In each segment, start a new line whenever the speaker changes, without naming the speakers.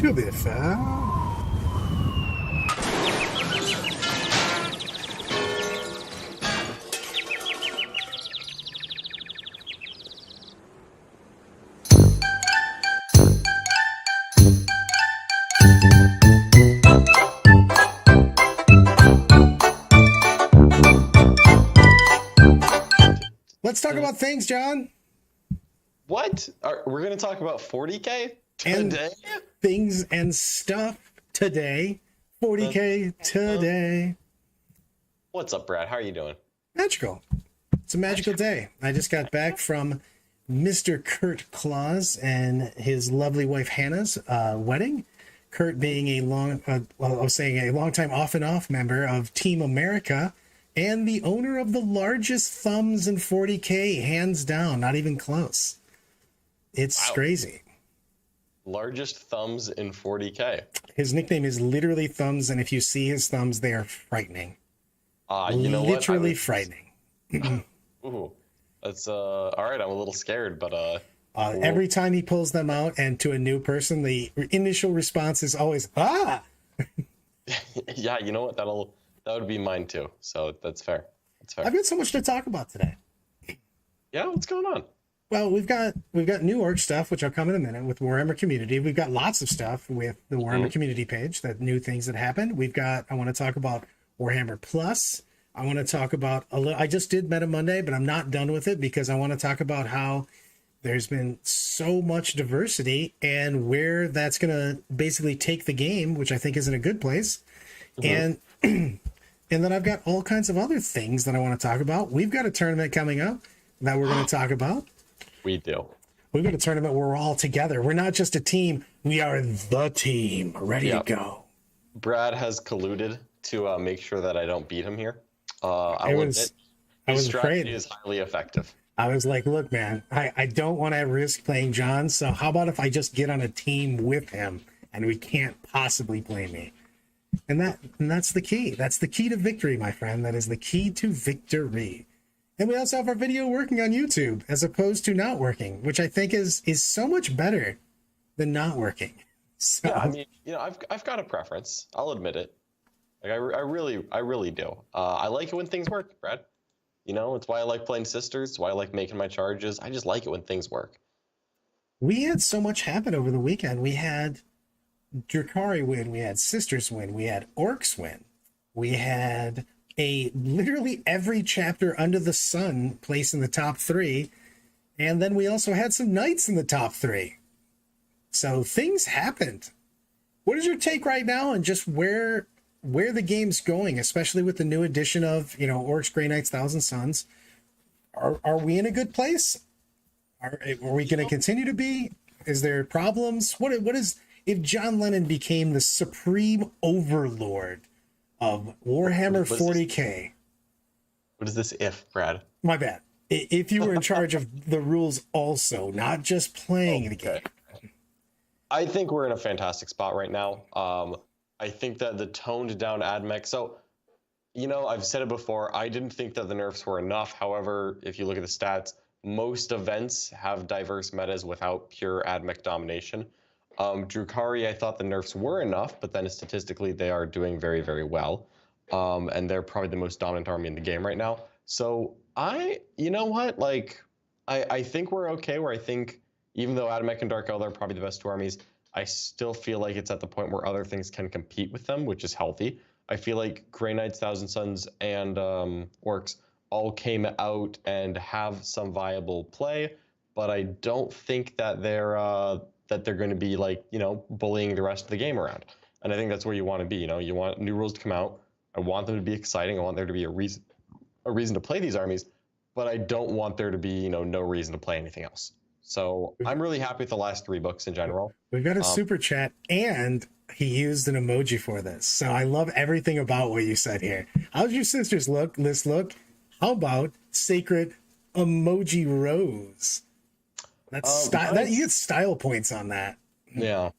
To be fair. Let's talk about things, John.
What? We're going to talk about 40K
today? And things and stuff today. 40K today.
What's up, Brad? How are you doing?
Magical. It's a magical day. I just got back from Mr. Kurt Claus and his lovely wife Hannah's wedding. Kurt being a longtime off and off member of Team America and the owner of the largest thumbs in 40K, hands down, not even close. It's crazy.
Largest thumbs in 40K.
His nickname is literally Thumbs, and if you see his thumbs, they are frightening.
You know
literally
what?
Frightening.
Ooh, that's all right. I'm a little scared, but
every time he pulls them out, and to a new person, the initial response is always "ah."
Yeah, you know what? That would be mine too. So that's fair. That's fair.
I've got so much to talk about today.
Yeah, what's going on?
Well, we've got new Ork stuff, which I'll come in a minute with Warhammer Community. We've got lots of stuff with the Warhammer Community page, that new things that happened. I want to talk about Warhammer Plus. I want to talk about I just did Meta Monday, but I'm not done with it because I want to talk about how there's been so much diversity and where that's going to basically take the game, which I think is in a good place. And then I've got all kinds of other things that I want to talk about. We've got a tournament coming up that we're going to talk about.
We do.
We've got a tournament where we're all together. We're not just a team. We are the team, ready to go.
Brad has colluded to make sure that I don't beat him here. I was afraid. Is highly effective.
I was like, look, man, I don't want to risk playing John, so how about if I just get on a team with him and we can't possibly play me? And that's the key. That's the key to victory, my friend. That is the key to victory. And we also have our video working on YouTube as opposed to not working, which I think is so much better than not working. So,
yeah, I mean, I've got a preference. I'll admit it. Like I really do. I like it when things work, Brad. It's why I like playing Sisters. It's why I like making my charges. I just like it when things work.
We had so much happen over the weekend. We had Drakari win. We had Sisters win. We had Orks win. We had literally every chapter under the sun place in the top 3. And then we also had some Knights in the top 3. So things happened. What is your take right now on just where the game's going, especially with the new edition of, Orcs, Grey Knights, Thousand Suns? Are we in a good place? Are we going to continue to be? Is there problems? What is, if John Lennon became the supreme overlord of Warhammer 40K?
What is this if, Brad?
My bad. If you were in charge of the rules also, not just playing the game.
I think we're in a fantastic spot right now. I think that the toned down AdMech, so, I've said it before, I didn't think that the nerfs were enough. However, if you look at the stats, most events have diverse metas without pure AdMech domination. Drukari, I thought the nerfs were enough, but then statistically they are doing very, very well. And they're probably the most dominant army in the game right now. So you know what? I think we're okay, where I think even though AdMech and Dark Elder are probably the best 2 armies, I still feel like it's at the point where other things can compete with them, which is healthy. I feel like Grey Knights, Thousand Suns, and Orks all came out and have some viable play, but I don't think that they're going to be bullying the rest of the game around. And I think that's where you want to be. You want new rules to come out. I want them to be exciting. I want there to be a reason to play these armies, but I don't want there to be no reason to play anything else. So I'm really happy with the last 3 books in general.
We've got a super chat, and he used an emoji for this. So I love everything about what you said here. How's your sister's list look? How about Sacred Emoji Rose? That's style. You get style points on that.
Yeah,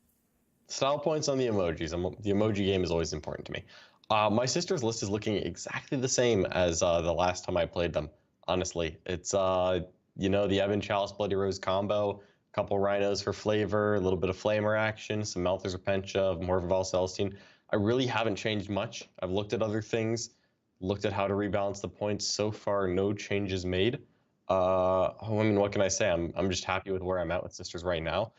style points on the emojis. The emoji game is always important to me. My sister's list is looking exactly the same as the last time I played them. Honestly, it's the Ebon Chalice Bloody Rose combo, couple rhinos for flavor, a little bit of flamer action, some Malthus Repentia, more of a Val Celestine. I really haven't changed much. I've looked at other things, looked at how to rebalance the points. So far, no changes made. I mean, what can I say? I'm just happy with where I'm at with Sisters right now.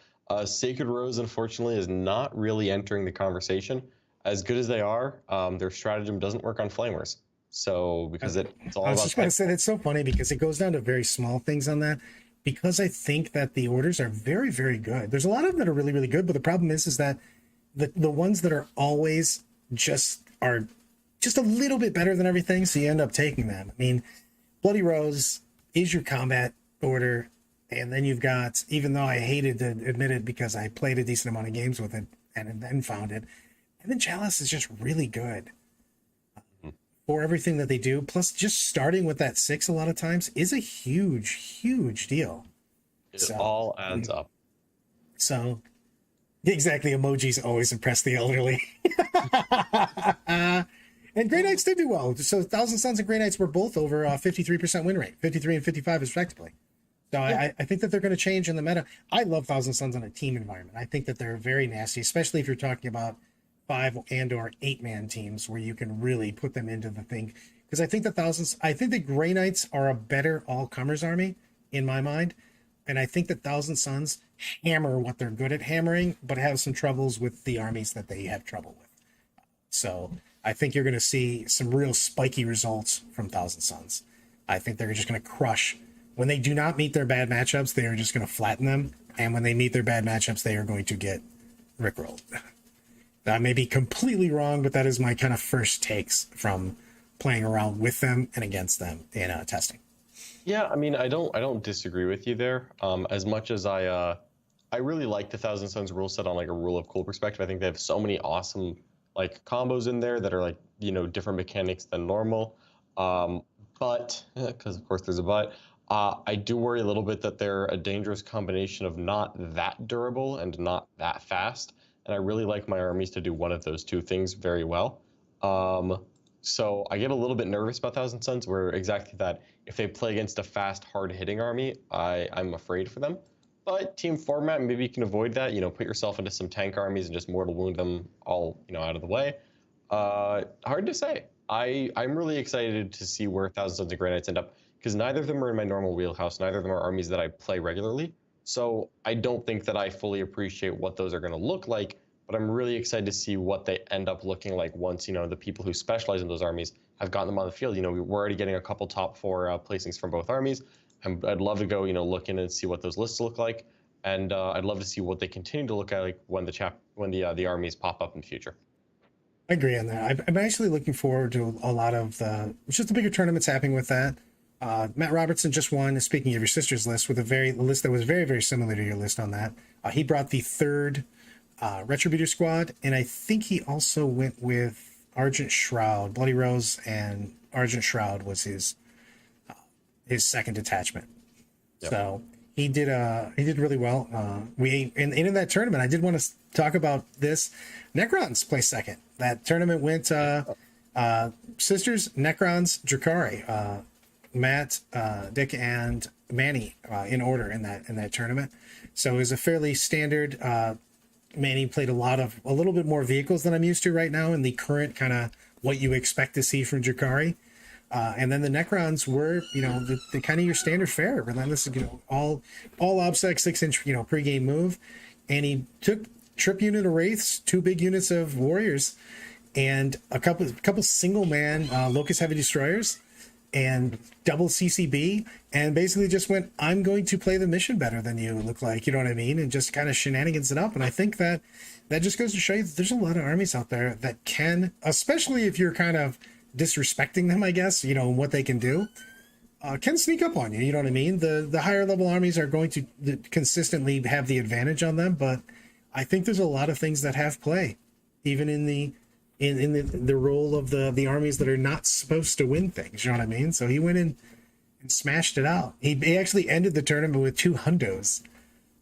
Sacred Rose, unfortunately, is not really entering the conversation. As good as they are, their stratagem doesn't work on Flamers. So because it's
I
all
was
about
just going
type.
to say that's so funny because it goes down to very small things on that. Because I think that the orders are very, very good. There's a lot of them that are really, really good, but the problem is that the ones that are always are just a little bit better than everything, so you end up taking them. I mean, Bloody Rose is your combat order, and then you've got, even though I hated to admit it because I played a decent amount of games with it and then found it, and then Chalice is just really good for everything that they do. Plus, just starting with that 6 a lot of times is a huge, huge deal.
It all adds up.
So, exactly, emojis always impress the elderly. And Grey Knights did do well. So, Thousand Sons and Grey Knights were both over 53% win rate, 53 and 55 respectively. So yeah. I think that they're going to change in the meta. I love Thousand Sons in a team environment. I think that they're very nasty, especially if you're talking about 5 and or 8-man teams where you can really put them into the thing. Because I think the Grey Knights are a better all-comers army in my mind. And I think that Thousand Sons hammer what they're good at hammering, but have some troubles with the armies that they have trouble with. So I think you're going to see some real spiky results from Thousand Sons. I think they're just going to crush. When they do not meet their bad matchups, they are just going to flatten them. And when they meet their bad matchups, they are going to get rickrolled. That may be completely wrong, but that is my kind of first takes from playing around with them and against them in testing.
Yeah, I mean, I don't disagree with you there. As much as I really like the Thousand Sons rule set on like a rule of cool perspective. I think they have so many awesome like combos in there that are like, you know, different mechanics than normal. But because of course there's a but. I do worry a little bit that they're a dangerous combination of not that durable and not that fast. And I really like my armies to do one of those two things very well. So I get a little bit nervous about Thousand Sons, where exactly that. If they play against a fast, hard-hitting army, I'm afraid for them. But team format, maybe you can avoid that. You know, put yourself into some tank armies and just mortal wound them all, you know, out of the way. Hard to say. I'm really excited to see where Thousand Sons and Grey Knights end up, because neither of them are in my normal wheelhouse. Neither of them are armies that I play regularly. So I don't think that I fully appreciate what those are going to look like, but I'm really excited to see what they end up looking like once, you know, the people who specialize in those armies have gotten them on the field. You know, we're already getting a couple top 4 placings from both armies. I'd love to go, you know, look in and see what those lists look like. And I'd love to see what they continue to look at like when the armies pop up in the future.
I agree on that. I'm actually looking forward to a lot of just the bigger tournaments happening with that. Matt Robertson just won, speaking of your sister's list, with a list that was very, very similar to your list on that. He brought the 3rd Retributor squad, and I think he also went with Argent Shroud. Bloody Rose and Argent Shroud was his 2nd detachment. Yep. So he did really well. In that tournament, I did want to talk about this. Necrons placed 2nd. That tournament went Sisters, Necrons, Drakari. Matt, Dick, and Manny in order in that tournament. So it was a fairly standard. Manny played a little bit more vehicles than I'm used to right now in the current kind of what you expect to see from Drakari. And then the Necrons were, you know, the kind of your standard fare, relentless, you know, all OBSEC 6-inch, you know, pregame move, and he took trip unit of Wraiths, 2 big units of Warriors, and a couple single man Locust Heavy Destroyers, and double CCB, and basically just went, I'm going to play the mission better than you, look like, you know what I mean? And just kind of shenanigans it up. And I think that just goes to show you that there's a lot of armies out there that can, especially if you're kind of disrespecting them, I guess, you know, what they can do, can sneak up on you, you know what I mean? The higher level armies are going to consistently have the advantage on them, but I think there's a lot of things that have play, even in the role of the armies that are not supposed to win things, you know what I mean? So he went in and smashed it out. He actually ended the tournament with 2 hundos.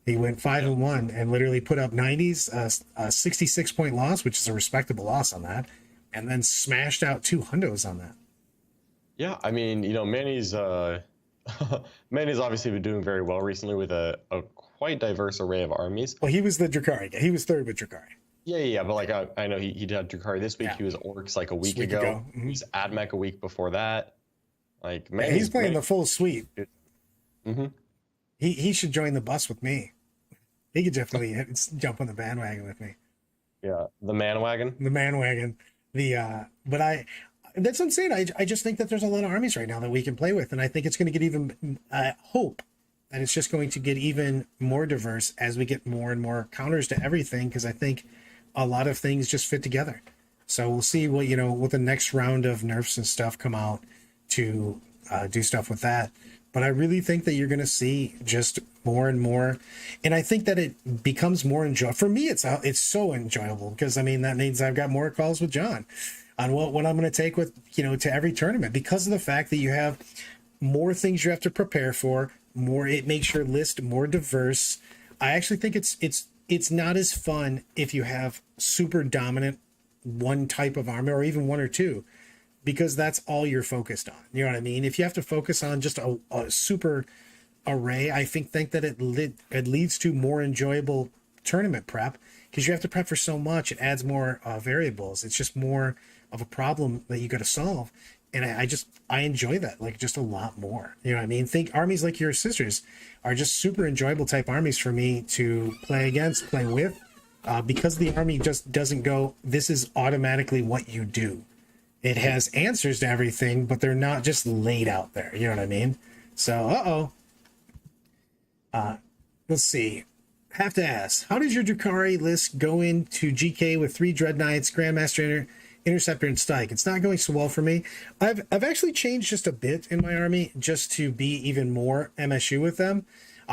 He went 5-1 and literally put up 90s, a 66-point loss, which is a respectable loss on that, and then smashed out 2 hundos on that.
Yeah, I mean, you know, Manny's Manny's obviously been doing very well recently with a quite diverse array of armies.
Well, he was the Drakari guy. He was third with Drakari.
Yeah. But like I know he did Drakari this week.
Yeah.
He was Orks like a
This
week ago.
Mhm.
He was Admech a week before that. Like man,
Yeah, he's playing the full suite.
Mm-hmm.
He should join the bus with me. He could definitely jump on the bandwagon with me.
Yeah, the man wagon.
The man wagon. But that's what I'm saying. I just think that there's a lot of armies right now that we can play with, and I think it's going to get even. I hope that it's just going to get even more diverse as we get more and more counters to everything, because I think a lot of things just fit together. So we'll see what the next round of nerfs and stuff come out to do stuff with that. But I really think that you're going to see just more and more, and I think that it becomes more enjoyable. For me, it's so enjoyable, because I mean that means I've got more calls with John on what I'm going to take with to every tournament, because of the fact that you have more things you have to prepare for. More, it makes your list more diverse. I actually think it's not as fun if you have super dominant one type of army, or even one or two, because that's all you're focused on. You know what I mean? If you have to focus on just a super array, I think that it leads to more enjoyable tournament prep, because you have to prep for so much. It adds more variables. It's just more of a problem that you got to solve. And I enjoy that like just a lot more. You know what I mean? Think armies like your sisters are just super enjoyable type armies for me to play against, play with, because the army just doesn't go, this is automatically what you do. It has answers to everything, but they're not just laid out there. You know what I mean? So, let's see. Have to ask, how does your Drakari list go into GK with 3 Dread Knights, Grandmaster, Interceptor, and Stike? It's not going so well for me. I've actually changed just a bit in my army just to be even more MSU with them,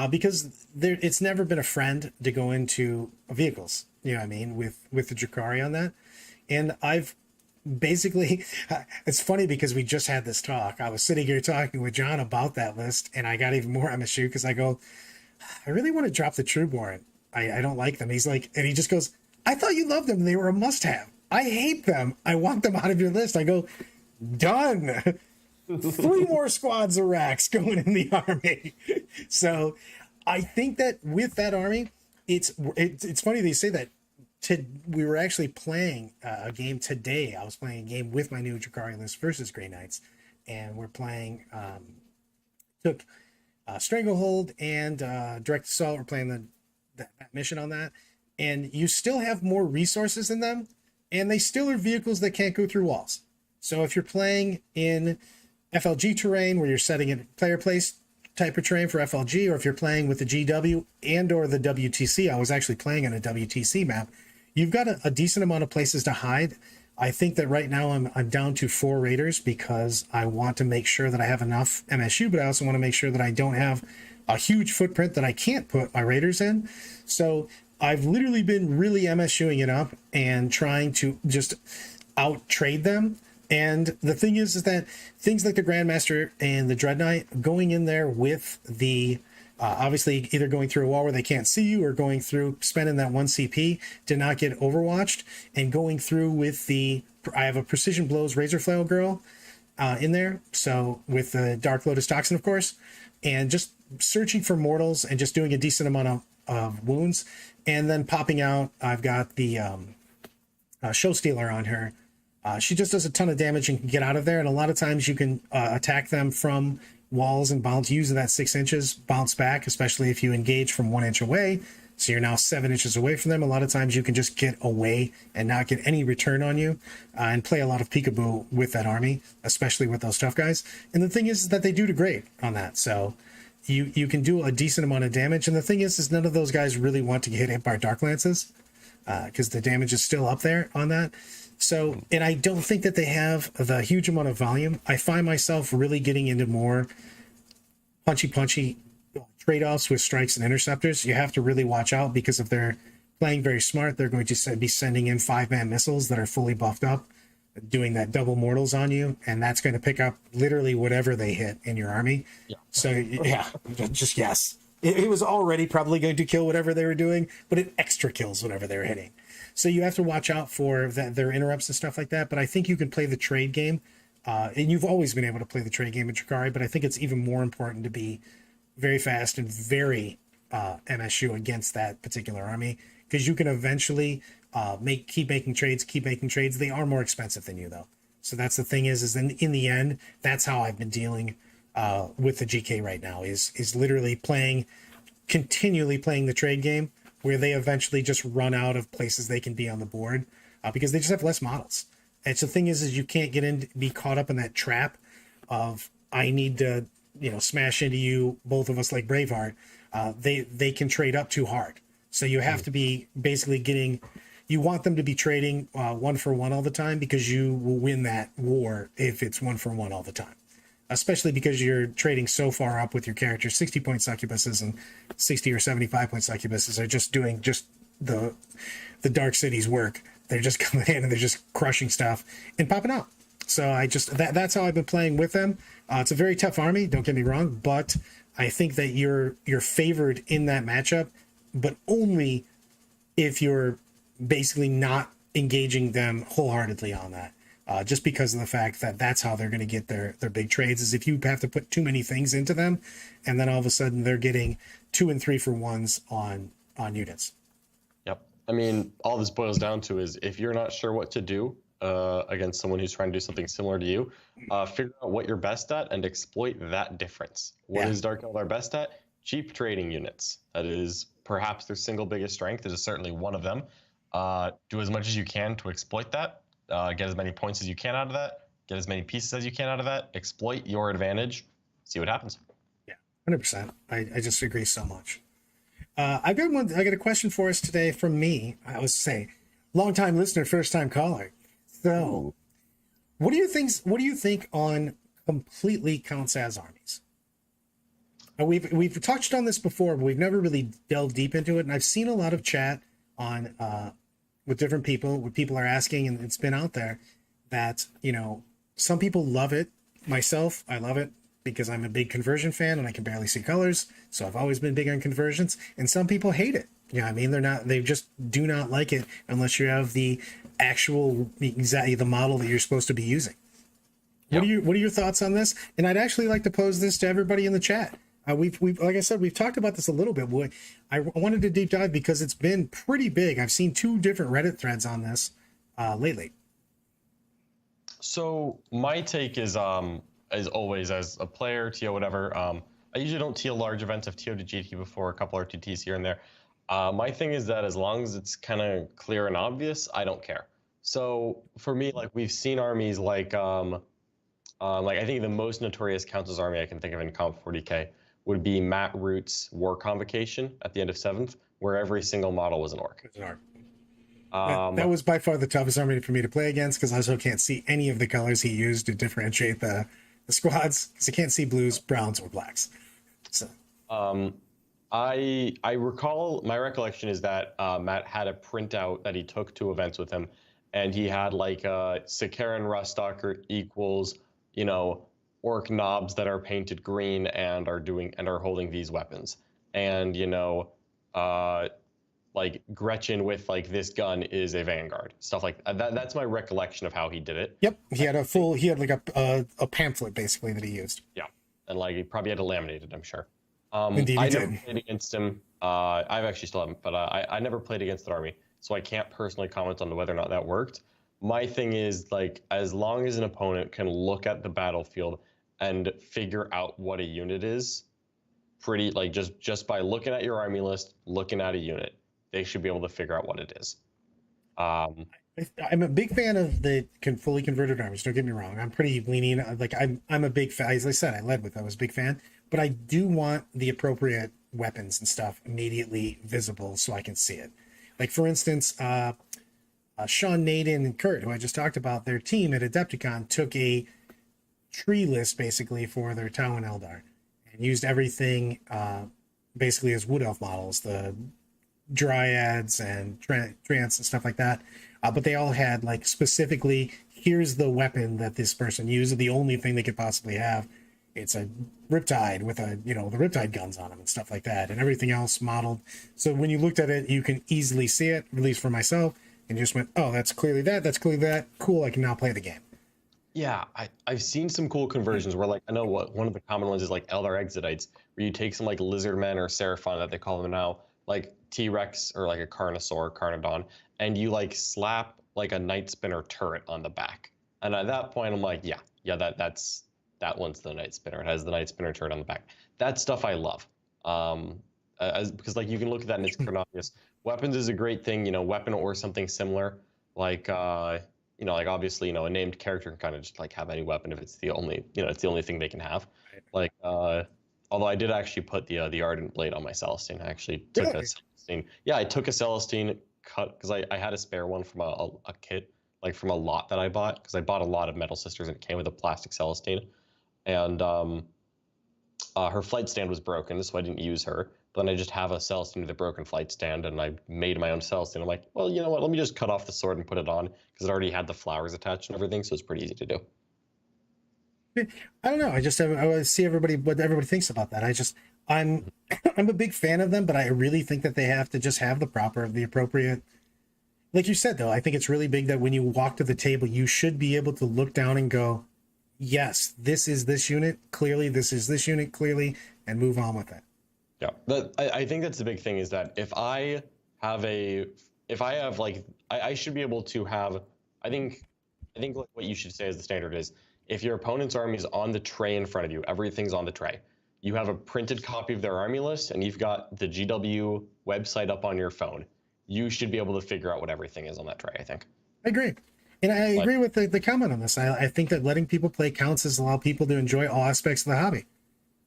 because it's never been a friend to go into vehicles. You know what I mean? With the Drakari on that. And I've basically, it's funny because we just had this talk. I was sitting here talking with John about that list, and I got even more MSU because I go, I really want to drop the Trueborn. I don't like them. He's like, and he just goes, I thought you loved them. They were a must-have. I hate them. I want them out of your list. I go, done. 3 more squads of racks going in the army. So I think that with that army, it's funny that you say that. We were actually playing a game today. I was playing a game with my new Drakari list versus Grey Knights, and we're playing took Stranglehold and Direct Assault. We're playing that mission on that, and you still have more resources than them, and they still are vehicles that can't go through walls. So if you're playing in FLG terrain where you're setting in player place type of terrain for FLG, or if you're playing with the GW and or the WTC, I was actually playing on a WTC map, you've got a decent amount of places to hide. I think that right now I'm down to 4 raiders because I want to make sure that I have enough MSU, but I also want to make sure that I don't have a huge footprint that I can't put my raiders in. So I've literally been really MSUing it up and trying to just out trade them. And the thing is that things like the Grandmaster and the Dread Knight, going in there with the obviously either going through a wall where they can't see you, or going through spending that 1 CP to not get overwatched, and going through with I have a Precision Blows Razor Flail Girl in there, so with the Dark Lotus Toxin, of course, and just searching for mortals and just doing a decent amount of wounds, and then popping out. I've got the Show Stealer on her. She just does a ton of damage and can get out of there, and a lot of times you can attack them from walls and bounce, using that 6 inches, bounce back, especially if you engage from 1 inch away. So you're now 7 inches away from them. A lot of times you can just get away and not get any return on you, and play a lot of peekaboo with that army, especially with those tough guys. And the thing is that they do degrade on that. So you can do a decent amount of damage. And the thing is none of those guys really want to get hit by Dark Lances, because the damage is still up there on that. So, and I don't think that they have the huge amount of volume. I find myself really getting into more punchy trade-offs with strikes and interceptors. You have to really watch out, because if they're playing very smart, they're going to be sending in 5-man missiles that are fully buffed up, doing that double mortals on you, and that's going to pick up literally whatever they hit in your army. Yeah. So, yeah, just yes. It was already probably going to kill whatever they were doing, but it extra kills whatever they were hitting. So you have to watch out for their interrupts and stuff like that. But I think you can play the trade game. And you've always been able to play the trade game in Drakari, but I think it's even more important to be very fast and very MSU against that particular army, because you can eventually keep making trades. They are more expensive than you though. So that's the thing is in the end, that's how I've been dealing with the GK right now is literally continually playing the trade game where they eventually just run out of places they can be on the board because they just have less models. And so the thing is you can't be caught up in that trap of I need to, smash into you, both of us like Braveheart. They can trade up too hard. So you have to be basically you want them to be trading 1-for-1 all the time because you will win that war if it's 1-for-1 all the time. Especially because you're trading so far up with your characters. 60-point succubuses and 60 or 75-point succubuses are just doing the Dark City's work. They're just coming in and they're just crushing stuff and popping out. So that's how I've been playing with them. It's a very tough army, don't get me wrong, but I think that you're favored in that matchup, but only if you're basically not engaging them wholeheartedly on that. Just because of the fact that that's how they're going to get their big trades is if you have to put too many things into them, and then all of a sudden they're getting 2 and 3-for-1s on units.
Yep. I mean, all this boils down to is if you're not sure what to do against someone who's trying to do something similar to you, figure out what you're best at and exploit that difference. What is Dark Eldar best at? Cheap trading units. That is perhaps their single biggest strength. It is certainly one of them. Do as much as you can to exploit that. Get as many points as you can out of that. Get as many pieces as you can out of that. Exploit your advantage. See what happens.
Yeah, 100%. I just agree so much. I got a question for us today from me. I was say, long time listener, first time caller. So, what do you think on completely counts as armies? We've touched on this before, but we've never really delved deep into it. And I've seen a lot of chat on with different people, where people are asking, and it's been out there that some people love it. Myself, I love it because I'm a big conversion fan and I can barely see colors, so I've always been big on conversions. And some people hate it. They just do not like it unless you have the actual exactly the model that you're supposed to be using. Yep. What are your thoughts on this? And I'd actually like to pose this to everybody in the chat. We've like I said, we've talked about this a little bit. I wanted to deep dive because it's been pretty big. I've seen 2 different Reddit threads on this lately.
So my take is always, as a player, TO, whatever, I usually don't TO large events. I've TO'd to GT before, a couple RTTs here and there. My thing is that as long as it's kind of clear and obvious, I don't care. So for me, like we've seen armies like I think the most notorious counts as army I can think of in Comp 40K would be Matt Root's War Convocation at the end of 7th, where every single model was an Ork.
That was by far the toughest army for me to play against because I also can't see any of the colors he used to differentiate the squads because I can't see blues, browns, or blacks. So,
I recall, my recollection is that Matt had a printout that he took to events with him, and he had like Sakaran Rustalker equals, Ork knobs that are painted green and are holding these weapons, and like Gretchen with like this gun is a Vanguard, stuff like that. That's my recollection of how he did it.
Yep, he had like a pamphlet basically that he used.
Yeah, and like he probably had to laminate it, I'm sure.
Indeed,
I never played against him. I've actually still haven't, but I never played against that army, so I can't personally comment on whether or not that worked. My thing is, like, as long as an opponent can look at the battlefield and figure out what a unit is, just by looking at your army list, looking at a unit, they should be able to figure out what it is.
I'm a big fan of the fully converted armies. Don't get me wrong. I'm pretty lenient. Like I'm a big fan. As I said, I was a big fan, but I do want the appropriate weapons and stuff immediately visible so I can see it. Like for instance, Sean, Naden, and Kurt, who I just talked about, their team at Adepticon took a tree list basically for their Tau and Eldar and used everything basically as Wood Elf models, the Dryads and Trance and stuff like that. But they all had like specifically, here's the weapon that this person used, the only thing they could possibly have. It's a Riptide with the Riptide guns on them and stuff like that, and everything else modeled. So when you looked at it, you can easily see it, at least for myself, and just went, oh, that's clearly that, cool, I can now play the game.
Yeah, I've seen some cool conversions where like I know what one of the common ones is like Eldar Exodites, where you take some like Lizardmen or Seraphon that they call them now, like T-Rex or like a Carnosaur, Carnodon, and you like slap like a Night Spinner turret on the back. And at that point, I'm like, yeah, that one's the Night Spinner. It has the Night Spinner turret on the back. That stuff I love. Because like you can look at that and it's chronologious. Weapons is a great thing, weapon or something similar, like like obviously, a named character can kind of just like have any weapon if it's the only, it's the only thing they can have.
Right.
Like, although I did actually put the Ardent Blade on my Celestine. I actually took a
Really?
Celestine. Yeah, I took a Celestine cut because I had a spare one from a kit, like from a lot that I bought because I bought a lot of Metal Sisters and it came with a plastic Celestine. And her flight stand was broken, so I didn't use her. But then I just have a Celestine with a broken flight stand, and I made my own Celestine. I'm like, well, you know what? Let me just cut off the sword and put it on because it already had the flowers attached and everything, so it's pretty easy to do.
I don't know. I always see what everybody thinks about that. I'm I'm a big fan of them, but I really think that they have to just have the appropriate. Like you said, though, I think it's really big that when you walk to the table, you should be able to look down and go, yes, this is this unit clearly, this is this unit clearly, and move on with it.
Yeah, I think that's the big thing is that if I have like I should be able to have I think like what you should say as the standard is if your opponent's army is on the tray in front of you, everything's on the tray. You have a printed copy of their army list and you've got the GW website up on your phone. You should be able to figure out what everything is on that tray, I think.
I agree. And I agree with the comment on this. I think that letting people play counts as allow people to enjoy all aspects of the hobby.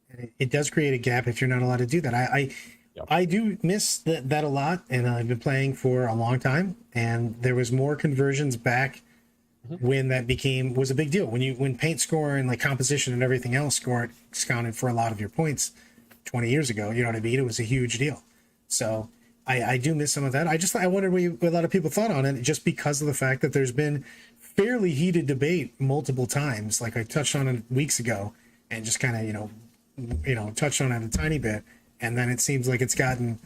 And it does create a gap if you're not allowed to do that.
Yep.
I do miss that a lot, and I've been playing for a long time, and there was more conversions back when that was a big deal. When paint score and like composition and everything else counted for a lot of your points 20 years ago, you know what I mean? It was a huge deal. So I do miss some of that. I wondered what a lot of people thought on it, just because of the fact that there's been fairly heated debate multiple times, like I touched on it weeks ago, and just kind of touched on it a tiny bit, and then it seems like it's gotten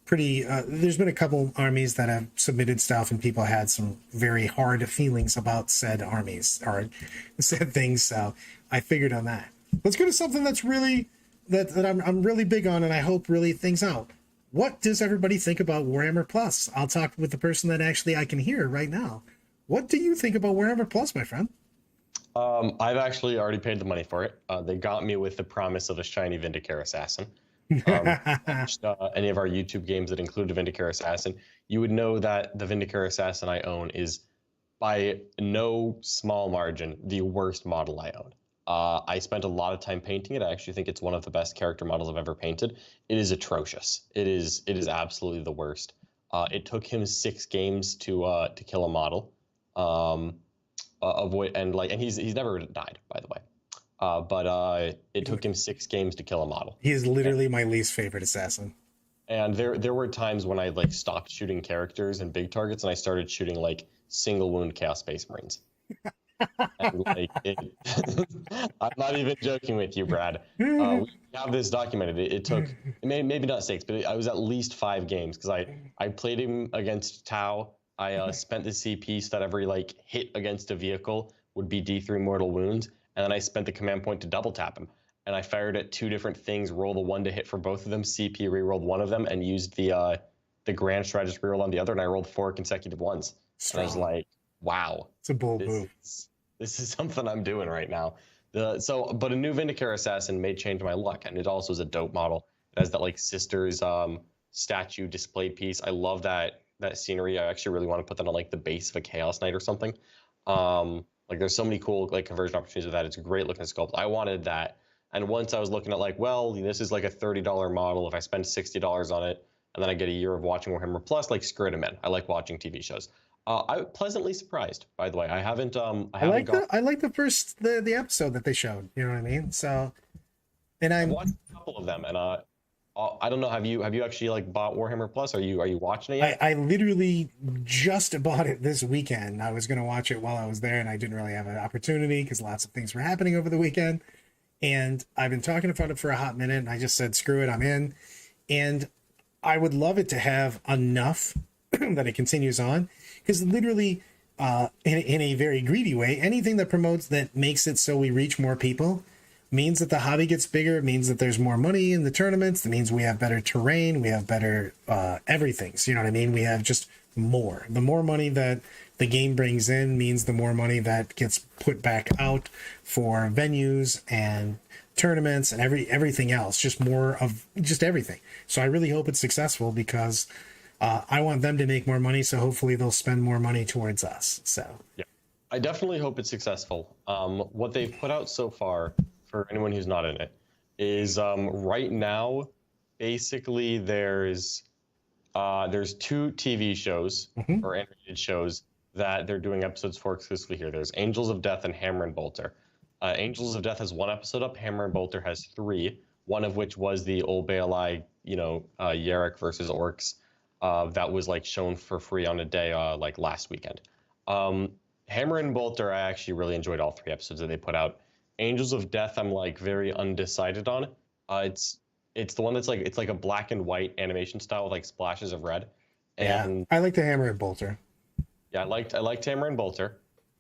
pretty. There's been a couple armies that have submitted stuff, and people had some very hard feelings about said armies or said things. So I figured on that. Let's go to something that's really that I'm really big on, and I hope really things out. What does everybody think about Warhammer Plus? I'll talk with the person that actually I can hear right now. What do you think about Warhammer Plus, my friend?
I've actually already paid the money for it. They got me with the promise of a shiny Vindicare Assassin. Watched, any of our YouTube games that include a Vindicare Assassin, you would know that the Vindicare Assassin I own is, by no small margin, the worst model I own. I spent a lot of time painting it. I actually think it's one of the best character models I've ever painted. It is atrocious. It is absolutely the worst. It took him 6 games to kill a model. Avoid and he's never died, by the way. But it took him 6 games to kill a model.
He is literally my least favorite assassin.
And there were times when I like stopped shooting characters and big targets, and I started shooting like single wound Chaos Space Marines. And, like, I'm not even joking with you, Brad. We have this documented. It took maybe not 6, but I was at least 5 games because I played him against Tau. I spent the CP so that every like hit against a vehicle would be D3 mortal wounds, and then I spent the command point to double tap him. And I fired at 2 different things, rolled a 1 to hit for both of them, CP rerolled one of them, and used the grand strategist reroll on the other, and I rolled 4 consecutive ones.
Strong.
And I was like, wow,
it's a bold move.
This is something I'm doing right now. But a new Vindicare Assassin may change my luck, and it also is a dope model. It has that like sisters statue display piece. I love that scenery. I actually really want to put that on like the base of a Chaos Knight or something. Like there's so many cool like conversion opportunities with that. It's a great looking sculpt. I wanted that. And once I was looking at like, well, this is like a $30 model. If I spend $60 on it, and then I get a year of watching Warhammer Plus, like screw it, I'm in. I like watching TV shows. I was pleasantly surprised, by the way. I haven't I
like the first the episode that they showed. You know what I mean? So, and
I've watched a couple of them, and I don't know. Have you actually like bought Warhammer Plus? Are you watching it yet?
I literally just bought it this weekend. I was going to watch it while I was there, and I didn't really have an opportunity because lots of things were happening over the weekend. And I've been talking about it for a hot minute, and I just said, screw it, I'm in. And I would love it to have enough that it continues on, because literally in a very greedy way, anything that promotes that makes it so we reach more people means that the hobby gets bigger, means that there's more money in the tournaments, that means we have better terrain, we have better everything. So you know what I mean? We have just more. The more money that the game brings in means the more money that gets put back out for venues and tournaments and everything else. Just more of just everything. So I really hope it's successful because I want them to make more money. So hopefully they'll spend more money towards us. So
Yeah, I definitely hope it's successful. What they've put out so far, for anyone who's not in it, is right now, basically there's 2 TV shows or animated shows that they're doing episodes for exclusively here. There's Angels of Death and Hammer and Bolter. Angels of Death has 1 episode up. Hammer and Bolter has 3. One of which was the Old Bailey, Yarrick versus Orks, that was like shown for free on a day like last weekend. Hammer and Bolter, I actually really enjoyed all 3 episodes that they put out. Angels of Death, I'm like very undecided on. It's the one that's like, it's like a black and white animation style with like splashes of red. And
yeah, I like the Hammer and Bolter.
yeah, I liked Hammer and Bolter.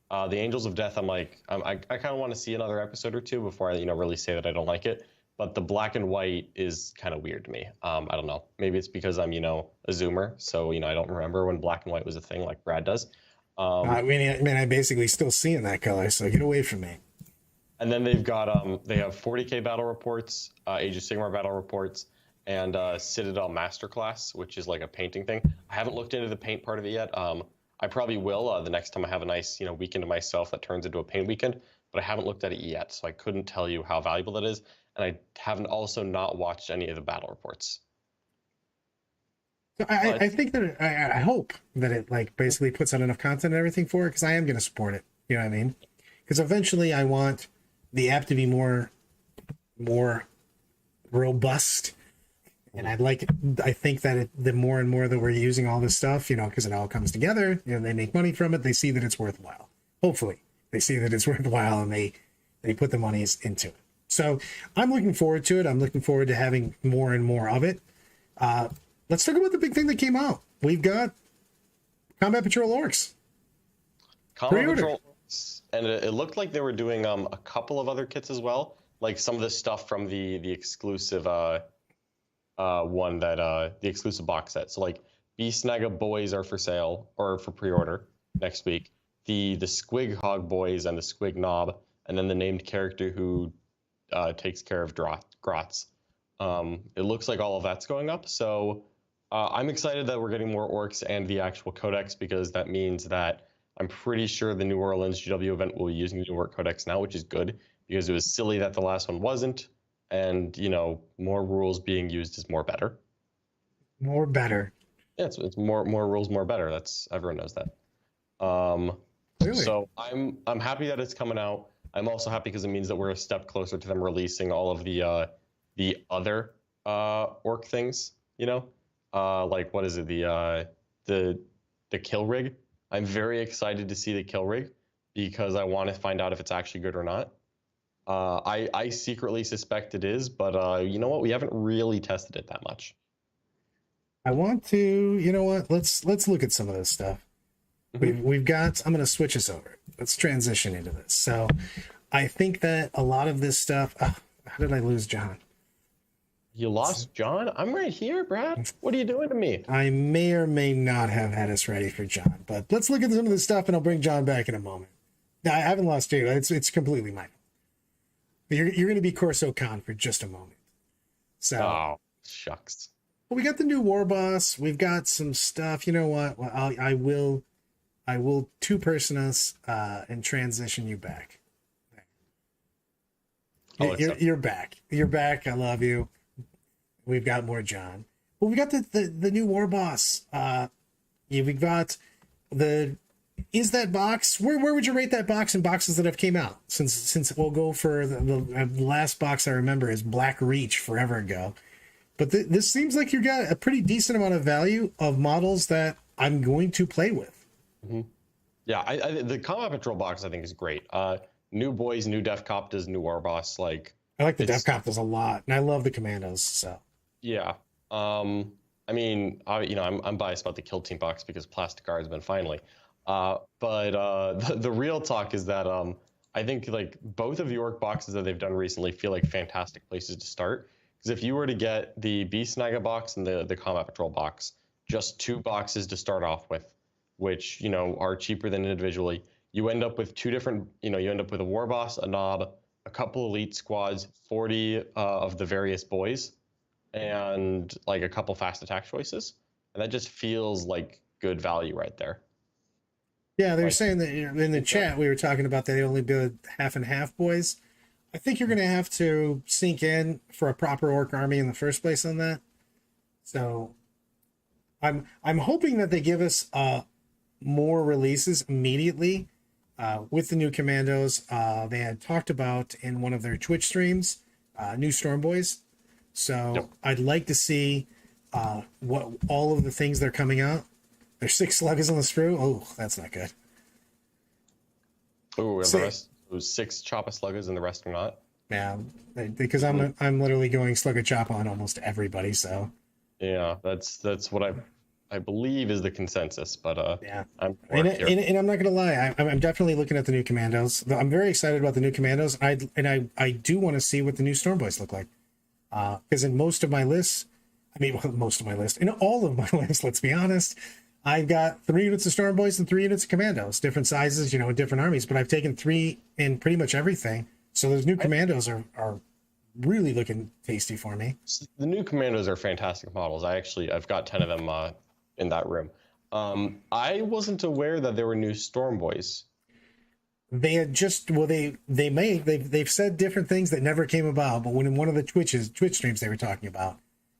The Angels of Death, I kind of want to see another episode or 2 before I really say that I don't like it. But the black and white is kind of weird to me. I don't know. Maybe it's because I'm a Zoomer, so I don't remember when black and white was a thing like Brad does.
I mean, I basically still see in that color, so get away from me.
And then they've got they have 40K battle reports, Age of Sigmar battle reports, and Citadel Masterclass, which is like a painting thing. I haven't looked into the paint part of it yet. I probably will the next time I have a nice weekend to myself that turns into a paint weekend, but I haven't looked at it yet, so I couldn't tell you how valuable that is. And I haven't also not watched any of the battle reports.
So I think that I hope that it like basically puts out enough content and everything for it because I am going to support it. You know what I mean? Because eventually I want the app to be more robust, and I think that the more and more that we're using all this stuff, because it all comes together, they make money from it. They see that it's worthwhile. Hopefully, they see that it's worthwhile, and they put the monies into it. So I'm looking forward to it. I'm looking forward to having more and more of it. Let's talk about the big thing that came out. We've got Combat Patrol Orks.
Combat Patrol Orks, and it looked like they were doing a couple of other kits as well, like some of the stuff from the exclusive one that the exclusive box set. So like Beast Naga boys are for sale or for pre-order next week. The Squig Hog boys and the Squig Knob, and then the named character who takes care of Grots. It looks like all of that's going up, so I'm excited that we're getting more Orks and the actual codex, because that means that I'm pretty sure the New Orleans GW event will be using the Ork codex now, which is good, because it was silly that the last one wasn't, and more rules being used is more better.
More better.
Yeah, it's more rules, more better. That's, everyone knows that.
Clearly.
So I'm happy that it's coming out. I'm also happy because it means that we're a step closer to them releasing all of the other Ork things. Like what is it? The kill rig. I'm very excited to see the kill rig because I want to find out if it's actually good or not. I secretly suspect it is, but you know what? We haven't really tested it that much.
I want to, let's look at some of this stuff. We've got, I'm going to switch us over. Let's transition into this. So I think that a lot of this stuff, how did I lose John?
You lost John? I'm right here, Brad. What are you doing to me?
I may or may not have had us ready for John, but let's look at some of this stuff and I'll bring John back in a moment. No, I haven't lost you. It's completely mine. You're going to be Corso Khan for just a moment. So,
oh, shucks.
Well, we got the new War Boss. We've got some stuff. You know what? Well, I will two-person us and transition you back. You're back. You're back. I love you. We've got more John. Well, we got the new War Boss. We've got is that box? Where would you rate that box in boxes that have came out? Since we'll go for the last box I remember is Black Reach forever ago. But this seems like you got a pretty decent amount of value of models that I'm going to play with.
Mm-hmm. Yeah, the Combat Patrol box I think is great. New boys, new Def Coptas, new War Boss. Like
I like the Def Coptas a lot, and I love the Commandos. So
yeah, I mean, I'm biased about the Kill Team box because Plastic Guardsman finally. But the real talk is that I think like both of the orc boxes that they've done recently feel like fantastic places to start. Because if you were to get the Beast Naga box and the Combat Patrol box, just two boxes to start off with, which are cheaper than individually, you end up with two different. You end up with a War Boss, a Knob, a couple elite squads, 40 of the various boys, and like a couple fast attack choices, and that just feels like good value right there.
Yeah, they were
Like,
saying that in the
yeah.
chat we were talking about that they only build half and half boys. I think you're going to have to sink in for a proper orc army in the first place on that. So I'm hoping that they give us more releases immediately with the new commandos. They had talked about in one of their Twitch streams new Storm Boys. So
Yep.
I'd like to see what all of the things that are coming out. There's 6 sluggers on the sprue. Oh, that's not good.
Oh, and
So,
the rest, those 6 Choppa Sluggers and the rest are not.
yeah, because I'm literally going slugger chop on almost everybody. So
Yeah, that's what I believe is the consensus, but
yeah,
I'm
and,
here.
and I'm not gonna lie, I'm definitely looking at the new commandos. I'm very excited about the new commandos. I do want to see what the new Storm Boys look like. Because in most of my lists, I mean, well, most of my list, in all of my lists, let's be honest, I've got 3 units of Storm Boys and 3 units of Commandos, different sizes, different armies, but I've taken 3 in pretty much everything. So those new Commandos are really looking tasty for me.
The new Commandos are fantastic models. I've got 10 of them in that room. I wasn't aware that there were new Storm Boys.
They had just they've said different things that never came about, but when in one of the Twitch streams they were talking about,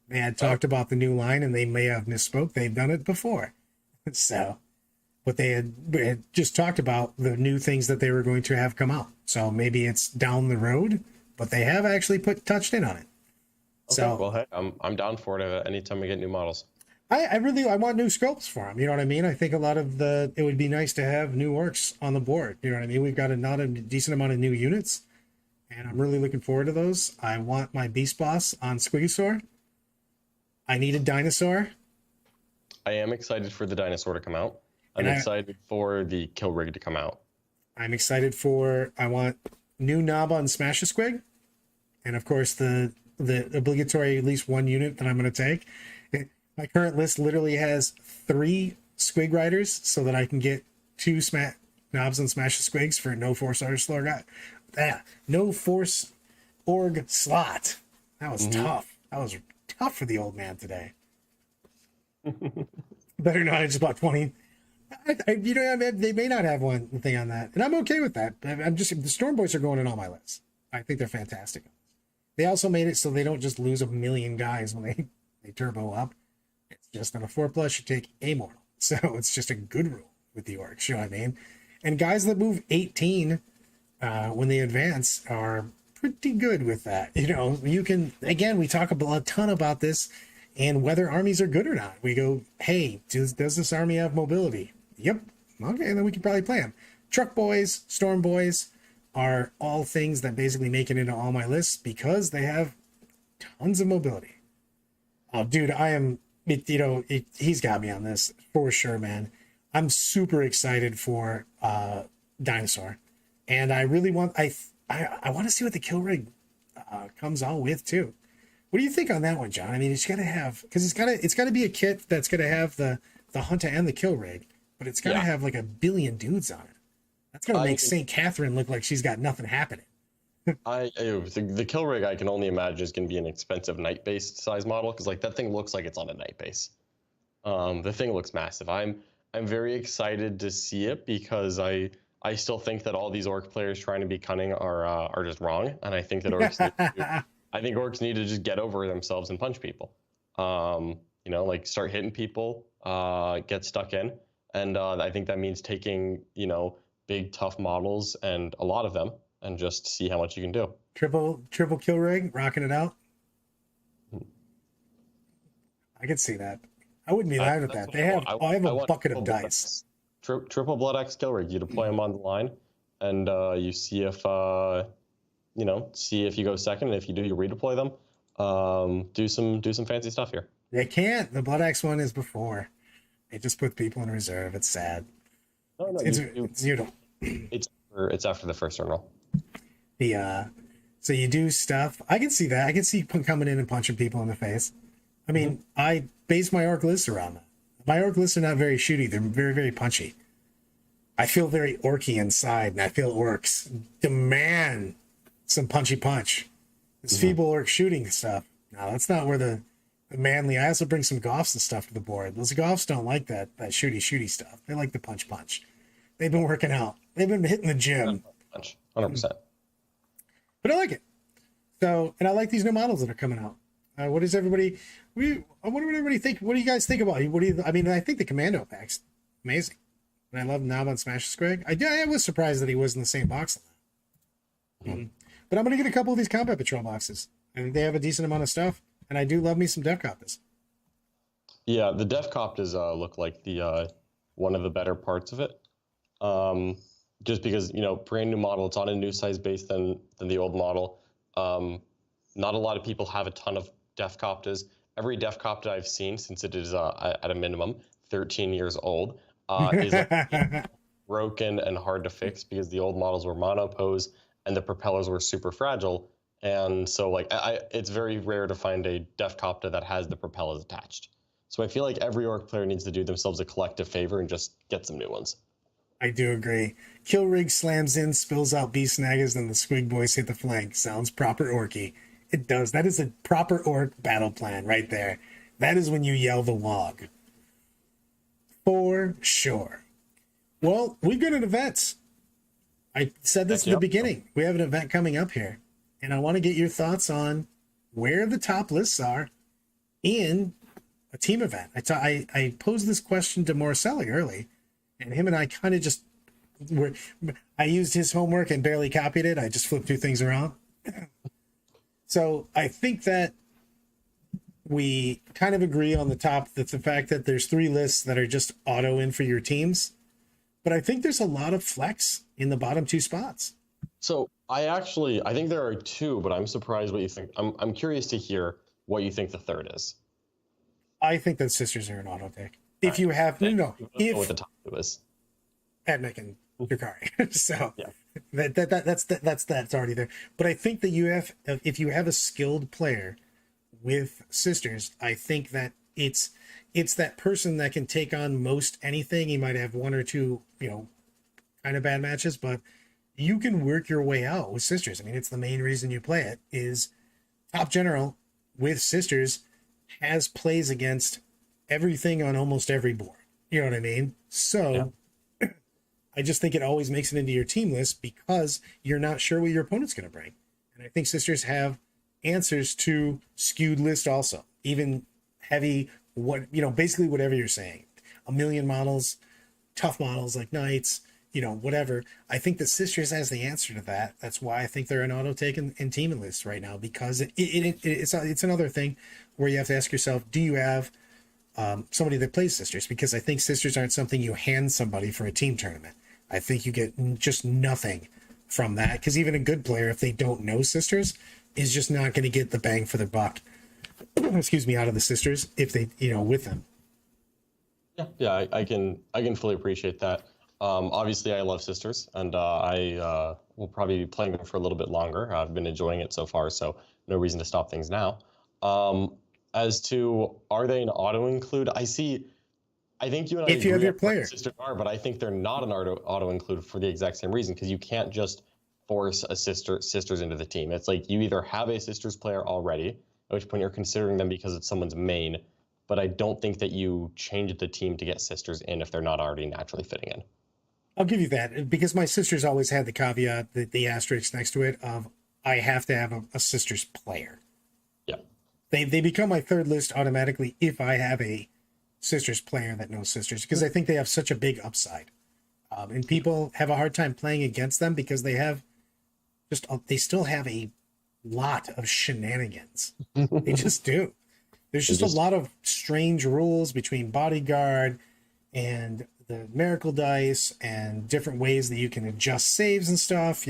they had talked about the new line and they may have misspoke. They've done it before. So, but they had just talked about the new things that they were going to have come out. So maybe it's down the road, but they have actually touched in on it.
Okay,
So,
well, hey, I'm down for it anytime we get new models.
I want new scopes for them. You know what I mean? I think it would be nice to have new orcs on the board. You know what I mean? We've got not a decent amount of new units, and I'm really looking forward to those. I want my Beast Boss on Squigosaur. I need a dinosaur.
I am excited for the dinosaur to come out. I'm excited for the kill rig to come out.
I'm excited I want new Knob on Smash a Squig. And of course the obligatory at least 1 unit that I'm going to take. My current list literally has 3 Squig Riders so that I can get 2 Knobs and Smash a Squigs for no Force Org slot. No Force Org slot. That was tough. That was tough for the old man today. Better not. I just bought 20. They may not have one thing on that, and I'm okay with that. The Storm Boys are going in all my lists. I think they're fantastic. They also made it so they don't just lose 1 million guys when they turbo up. It's just on a 4+, you take a mortal. So it's just a good rule with the orcs, you know what I mean? And guys that move 18 when they advance are pretty good with that. You can, again, we talk a ton about this and whether armies are good or not. We go, hey, does this army have mobility? Yep. Okay, then we can probably play them. Truck Boys, Storm Boys are all things that basically make it into all my lists because they have tons of mobility. Oh, dude, he's got me on this for sure, man. I'm super excited for Dinosaur, and I really want I want to see what the kill rig comes out with too. What do you think on that one, John? I mean, it's got to have because it's got to be a kit that's going to have the hunter and the kill rig, but it's got to have like 1 billion dudes on it. That's going to make St. Catherine look like she's got nothing happening.
The kill rig I can only imagine is going to be an expensive night based size model because like that thing looks like it's on a night base. The thing looks massive. I'm very excited to see it because I still think that all these orc players trying to be cunning are just wrong, and I think that orcs need to just get over themselves and punch people. Like start hitting people, get stuck in, and I think that means taking big tough models and a lot of them and just see how much you can do.
Triple kill rig, rocking it out. I could see that. I wouldn't be mad at that. I have a bucket of dice.
Triple Blood X kill rig. You deploy them on the line, and you see if you go second, and if you do, you redeploy them. Do some fancy stuff here.
They can't. The Blood Axe one is before. They just put people in reserve. It's sad.
No, no,
It's Udon.
it's after the first turn roll.
The so you do stuff. I can see that. I can see coming in and punching people in the face. I mean, I base my orc lists around that. My orc lists are not very shooty. They're very, very punchy. I feel very orky inside, and I feel orcs demand some punchy punch. This feeble orc shooting stuff. No, that's not where the manly. I also bring some goths and stuff to the board. Those goths don't like that shooty stuff. They like the punch. They've been working out. They've been hitting the gym.
100%.
But I like it. So, and I like these new models that are coming out. What does everybody? What do everybody think? What do you guys think about? What do you? I mean, I think the Commando pack's amazing, and I love Nob on Smash Scrag. I was surprised that he was in the same box. But I'm gonna get a couple of these Combat Patrol boxes. I think they have a decent amount of stuff, and I do love me some Dev Copters.
Yeah, the Def Copters look like the one of the better parts of it. Just because, brand new model, it's on a new size base than the old model. Not a lot of people have a ton of Def Copters. Every Def Copter I've seen, since it is at a minimum 13 years old, is broken and hard to fix because the old models were monopose and the propellers were super fragile. And so, it's very rare to find a Def Copter that has the propellers attached. So I feel like every orc player needs to do themselves a collective favor and just get some new ones.
I do agree. Killrig slams in, spills out beast snaggers, and the Squig boys hit the flank. Sounds proper orky. It does. That is a proper orc battle plan right there. That is when you yell the log. For sure. Well, we've got an event. I said this at the beginning. We have an event coming up here. And I want to get your thoughts on where the top lists are in a team event. I posed this question to Morcelli early, and him and I kind of just I used his homework and barely copied it. I just flipped two things around. So I think that we kind of agree on the top that the fact that there's 3 lists that are just auto in for your teams. But I think there's a lot of flex in the bottom 2 spots.
So I think there are 2, but I'm surprised what you think. I'm curious to hear what you think the third is.
I think that Sisters are an auto take. If you have if
what the top 2 is.
Admech and Drakari. So yeah. That's already there. But I think that if you have a skilled player with Sisters, I think that it's that person that can take on most anything. He might have 1 or 2, kind of bad matches, but you can work your way out with Sisters. I mean, it's the main reason you play it is top general with Sisters has plays against everything on almost every board. You know what I mean? So yeah. I just think it always makes it into your team list because you're not sure what your opponent's going to bring. And I think Sisters have answers to skewed list also, even heavy, basically whatever you're saying. A million models, tough models like Knights, whatever. I think that Sisters has the answer to that. That's why I think they're an auto take in team lists right now, because it's another thing where you have to ask yourself, do you have somebody that plays Sisters? Because I think Sisters aren't something you hand somebody for a team tournament. I think you get just nothing from that, because even a good player, if they don't know Sisters, is just not going to get the bang for their buck. Excuse me, out of the Sisters if they, with them.
Yeah, I can fully appreciate that. Obviously, I love Sisters, and I will probably be playing them for a little bit longer. I've been enjoying it so far, so no reason to stop things now. As to, are they an auto-include? I think you and I
if you have your player.
Sisters are, but I think they're not an auto-include for the exact same reason, because you can't just force a Sisters into the team. It's like you either have a Sisters player already, at which point you're considering them because it's someone's main, but I don't think that you change the team to get Sisters in if they're not already naturally fitting in.
I'll give you that, because my Sisters always had the caveat, the asterisk next to it of I have to have a Sisters player.
Yeah.
They become my third list automatically if I have a Sisters player that knows Sisters, because I think they have such a big upside. And people have a hard time playing against them because they still have a lot of shenanigans. They just do. There's just a lot of strange rules between Bodyguard and the Miracle Dice and different ways that you can adjust saves and stuff.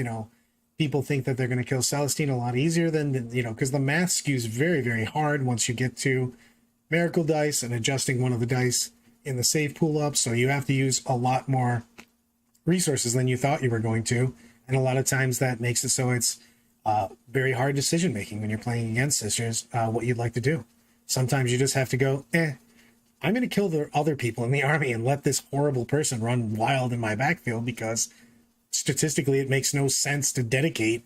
People think that they're going to kill Celestine a lot easier than, because the math skews very, very hard once you get to Miracle Dice and adjusting one of the dice in the save pool up. So you have to use a lot more resources than you thought you were going to. And a lot of times that makes it so it's very hard decision making when you're playing against sisters, what you'd like to do. Sometimes you just have to go, I'm going to kill the other people in the army and let this horrible person run wild in my backfield because statistically it makes no sense to dedicate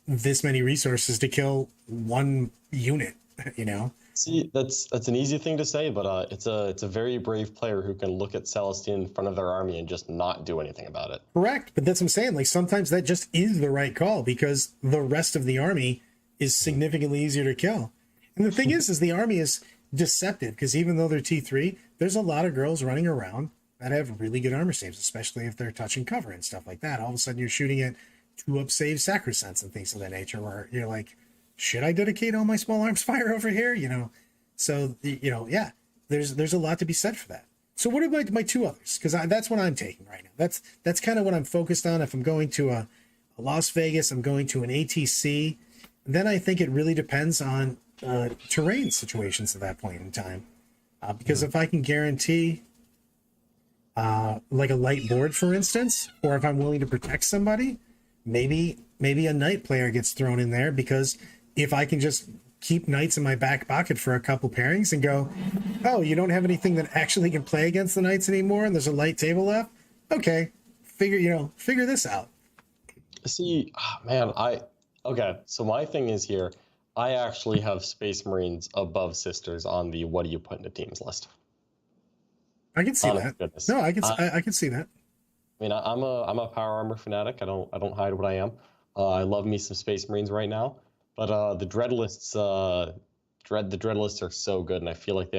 this many resources to kill one unit, you know?
See, that's an easy thing to say, but it's a very brave player who can look at Celestine in front of their army and just not do anything about it.
Correct. But that's what I'm saying. Like sometimes that just is the right call because the rest of the army is significantly easier to kill. And the thing is the army is deceptive because even though they're T3, there's a lot of girls running around that have really good armor saves, especially if they're touching cover and stuff like that. All of a sudden you're shooting at 2-up save sacrosanct and things of that nature where you're like, should I dedicate all my small arms fire over here? You know, so, you know, yeah, there's a lot to be said for that. So what are my two others? Because that's what I'm taking right now. That's kind of what I'm focused on. If I'm going to a Las Vegas, I'm going to an ATC, then I think it really depends on terrain situations at that point in time. Because if I can guarantee like a light board, for instance, or if I'm willing to protect somebody, maybe a knight player gets thrown in there because if I can just keep knights in my back pocket for a couple pairings and go, oh, you don't have anything that actually can play against the knights anymore and there's a light table left? Okay, figure this out.
See, man, okay, so my thing is here, I actually have Space Marines above Sisters on the what do you put into teams list.
I can see that.
Goodness.
No, I can see that.
I mean, I'm a power armor fanatic. I don't hide what I am. I love me some Space Marines right now, but the dread lists, the dread lists are so good, and I feel like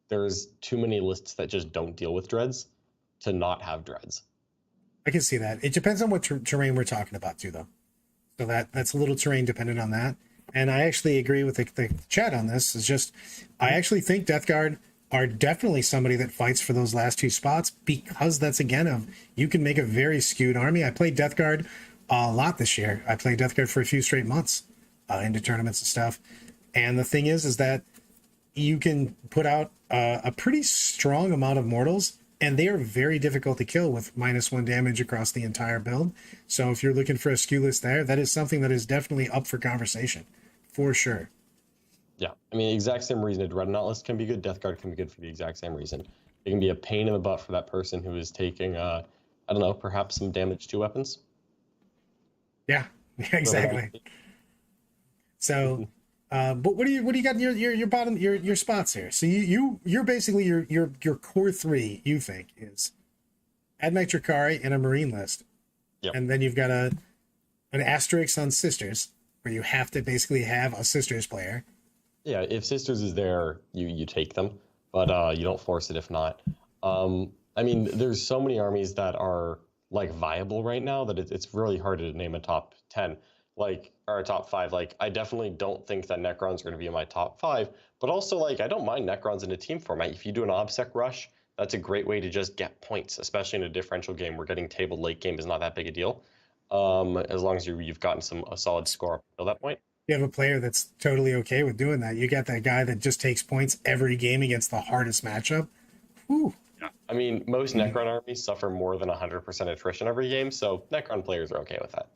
there's too many lists that just don't deal with dreads to not have dreads.
I can see that. It depends on what terrain we're talking about too, though. So that's a little terrain dependent on that. And I actually agree with the chat on this. It's just I actually think Death Guard are definitely somebody that fights for those last two spots because that's again you can make a very skewed army. I played Death Guard a lot this year. I played Death Guard for a few straight months into tournaments and stuff. And the thing is that you can put out a pretty strong amount of mortals, and they are very difficult to kill with -1 damage across the entire build. So if you're looking for a skew list there, that is something that is definitely up for conversation, for sure.
Yeah, I mean, the exact same reason a Dreadnought list can be good, Death Guard can be good for the exact same reason. It can be a pain in the butt for that person who is taking, I don't know, perhaps some damage to weapons.
Yeah, exactly. So, but what do you got in your bottom your spots here? So you're basically your core three you think is Admech Drakari and a Marine list,
Yep.
And then you've got an asterisk on Sisters where you have to basically have a Sisters player.
Yeah, if Sisters is there, you take them, but you don't force it if not. I mean, there's so many armies that are like viable right now that it's really hard to name a top 10, like or a top 5. Like I definitely don't think that Necrons are going to be in my top 5, but also like I don't mind Necrons in a team format. If you do an OBSEC rush, that's a great way to just get points, especially in a differential game where getting tabled late game is not that big a deal. As long as you've gotten a solid score up until that point.
You have a player that's totally okay with doing that. You got that guy that just takes points every game against the hardest matchup. Whew.
Yeah. I mean, most Necron armies suffer more than 100% attrition every game, so Necron players are okay with that.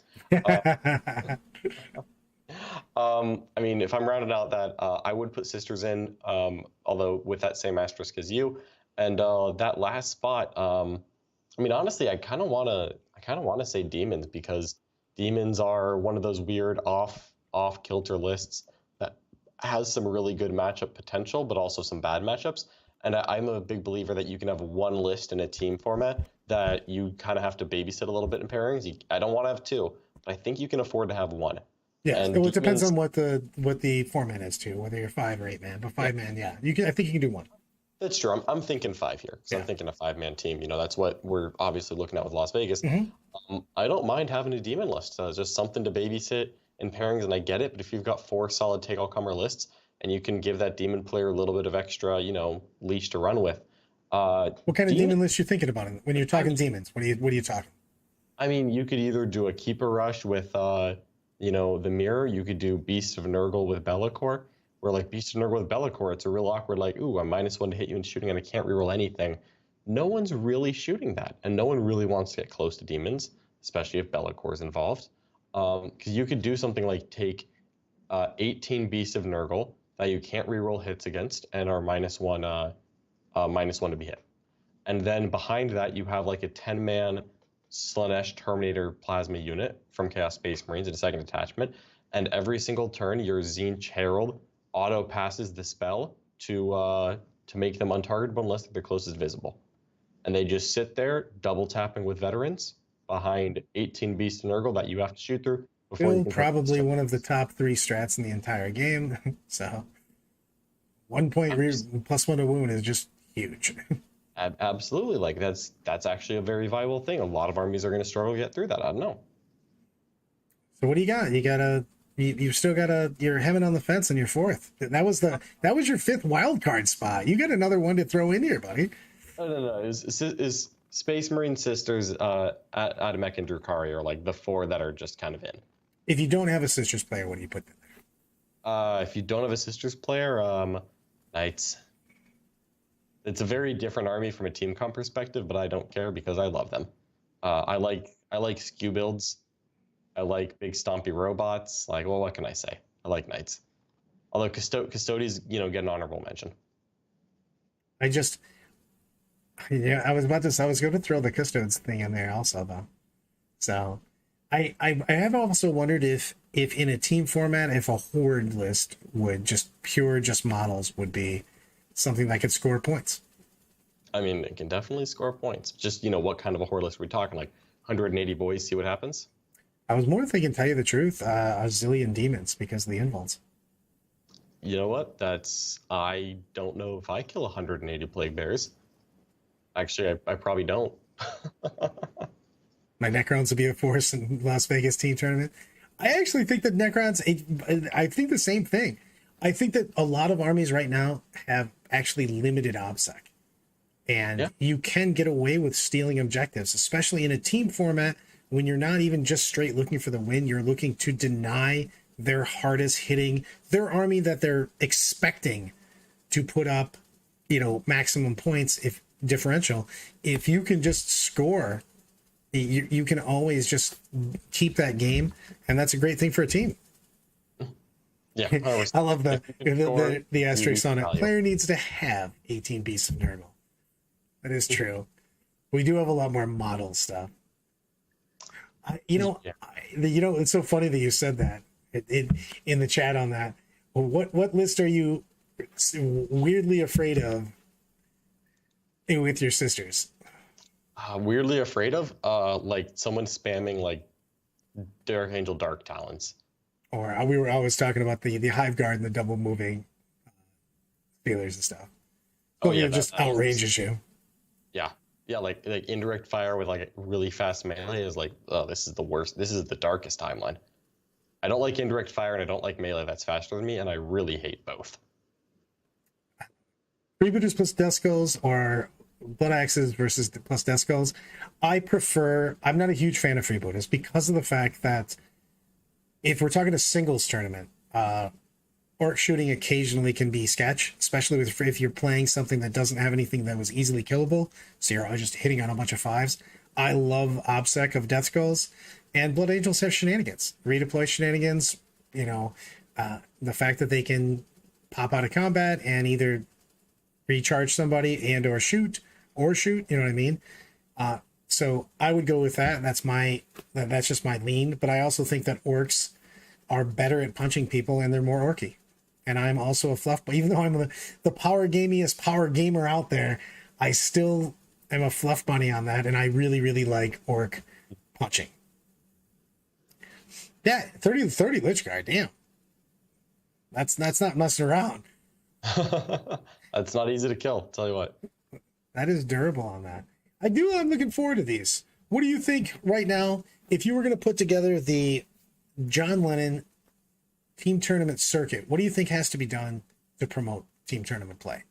I mean, if I'm rounding out that, I would put Sisters in, although with that same asterisk as you. And that last spot, I mean, honestly, I kind of want to say Demons because Demons are one of those weird off kilter lists that has some really good matchup potential, but also some bad matchups. And I'm a big believer that you can have one list in a team format that you kind of have to babysit a little bit in pairings. I don't want to have two, but I think you can afford to have one.
Yeah, and it depends on what the format is too, whether you're 5 or 8 man. But 5 man, yeah, you can. I think you can do one.
That's true. I'm thinking 5 here because I'm thinking a 5-man team. You know, that's what we're obviously looking at with Las Vegas.
Mm-hmm.
I don't mind having a demon list. Just something to babysit in pairings, and I get it. But if you've got 4 solid take all comer lists, and you can give that demon player a little bit of extra, leash to run with.
What kind of demon list you thinking about when you're talking demons? What are you talking?
I mean, you could either do a keeper rush with, the mirror. You could do Beast of Nurgle with Be'lakor. Where like Beast of Nurgle with Be'lakor, it's a real awkward like, ooh, I'm -1 to hit you in shooting and I can't reroll anything. no one's really shooting that, and no one really wants to get close to demons, especially if Bellacor's involved. Because you could do something like take 18 Beasts of Nurgle that you can't reroll hits against and are -1 to be hit. And then behind that, you have like a 10-man Slanesh Terminator Plasma unit from Chaos Space Marines in a second attachment. And every single turn, your Tzeentch Herald auto passes the spell to make them untargetable unless they're the closest visible. And they just sit there, double tapping with veterans behind 18 Beasts of Nurgle that you have to shoot through before you
Still
can
probably one of the top 3 strats in the entire game. So 1 point +1 to wound is just huge.
Absolutely, like that's actually a very viable thing. A lot of armies are going to struggle to get through that. I don't know.
So what do you got? You've still got you're hemming on the fence in your 4th. That was your 5th wild card spot. You got another one to throw in here, buddy.
No. Is Space Marine Sisters, Adamec and Drukhari are like the 4 that are just kind of in.
If you don't have a Sisters player, what do you put there?
If you don't have a Sisters player, Knights. It's a very different army from a team comp perspective, but I don't care because I love them. I like skew builds. I like big stompy robots. Like, well, what can I say? I like Knights. Although Custodies, get an honorable mention.
I was going to throw the Custodes thing in there also, though. So I have also wondered if in a team format, if a horde list would just models would be something that could score points.
I mean, it can definitely score points. Just, what kind of a horde list are we talking? Like 180 boys, see what happens?
I was more thinking, tell you the truth, a zillion demons because of the invulns.
You know what? I don't know if I kill 180 plague bears. Actually, I probably don't.
My Necrons would be a force in Las Vegas team tournament. I actually think that Necrons, I think the same thing. I think that a lot of armies right now have actually limited OBSEC. And you can get away with stealing objectives, especially in a team format when you're not even just straight looking for the win. You're looking to deny their hardest hitting, their army that they're expecting to put up, maximum points if differential. If you can just score, you can always just keep that game. And that's a great thing for a team.
Yeah,
I love the asterisk on it. Player needs to have 18 Beasts of Nurgle. That is true. We do have a lot more model stuff. It's so funny that you said that in the chat on that. What list are you weirdly afraid of with your sisters?
Weirdly afraid of? Like someone spamming like Dark Angel Dark Talons.
Or we were always talking about the Hive Guard and the double moving Steelers and stuff. Oh yeah, just outrages you.
Yeah, like indirect fire with like a really fast melee is like, oh, this is the worst. This is the darkest timeline. I don't like indirect fire and I don't like melee that's faster than me, and I really hate both.
Freebooters plus Death Skulls or Blood Axes versus plus Death Skulls. I'm not a huge fan of Freebooters because of the fact that if we're talking a singles tournament, orc shooting occasionally can be sketch, especially if you're playing something that doesn't have anything that was easily killable, so you're just hitting on a bunch of 5s. I love OBSEC of Death Skulls, and Blood Angels have shenanigans, redeploy shenanigans. The fact that they can pop out of combat and either recharge somebody and or shoot. You know what I mean? So I would go with that. That's just my lean. But I also think that orcs are better at punching people and they're more orky. And I'm also a fluff, but even though I'm the power gamiest power gamer out there, I still am a fluff bunny on that. And I really, really like orc punching. Yeah, 30 to 30 Lich Guard, damn. That's not messing around.
That's not easy to kill, I'll tell you what.
That is durable on that. I'm looking forward to these. What do you think right now, if you were going to put together the John Lennon team tournament circuit, what do you think has to be done to promote team tournament play?